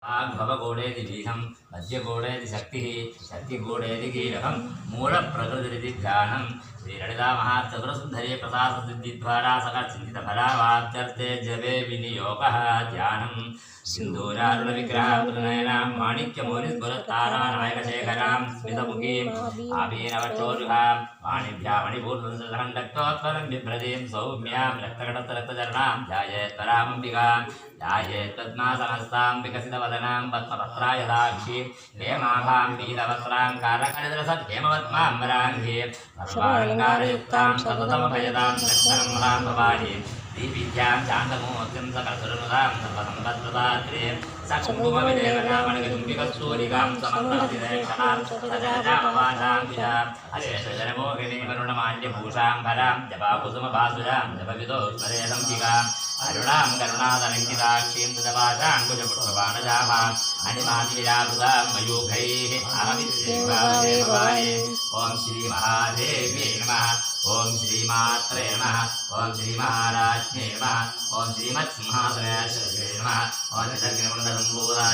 भवगोडेति बीजं मध्यगोडेति शक्तिः शक्तिगोडेति कीलकं मूलप्रकृतिरिति ध्यानं श्रीललितामहाचतुरसुन्दरी प्रसादसिद्धिद्वारा सकलचिन्तितफलावाप्त्यर्थे जपे विनियोगः ध्यानं सिन्दूरारुणविग्रहां माणिक्यमौलिस्फुरत्तारानायकशेखरां स्मितमुखीम् आभीनवचोरुहां वाणिभ्या मणिभूर्वंसलहण्डक्तोत्पलं बिभ्रतीं सौम्यां रक्तकटस्थरक्तचरणां ध्यायेत्परामम्बिकां ध्यायेत्पद्मासनस्तां विकसितवदनां पद्मपत्रायदाक्षीं हेमाभां पीतवस्त्रां कारकनिद्रसद्हेमवत्माम्बराङ्गीं सर्वालङ्कारयुक्तां सततमभयदां दक्षरम्भां भवानीं दीपिध्यां चान्दमूर्तिं सकलसुरनुदां सर्वसम्पत्प्रदात्रीं सकुङ्कुमविदेवनामणिकुम्भिकस्तूरिकां समन्तरतिदेक्षणां सजनजामवासां विशां हरेशजनमोहिनीं वरुणमाल्यभूषां फलां जपाकुसुमभासुरां जपविदो स्मरेदम्बिकां अरुणां करुणादनङ्किताक्षीं तदपाशाङ्कुशपुष्पबाणजाभाम् अनिमातिविरावृतां मयूखैः अहमित्येवादेवाये ॐ श्रीमहादेव्यै नमः ॐ श्रीमात्रे नमः ॐ श्रीमहाराज्ञे नमः ॐ श्रीमत्सिंहासनेश्वरये नमः ॐ श्रीदक्षिणकुण्डसम्भूताय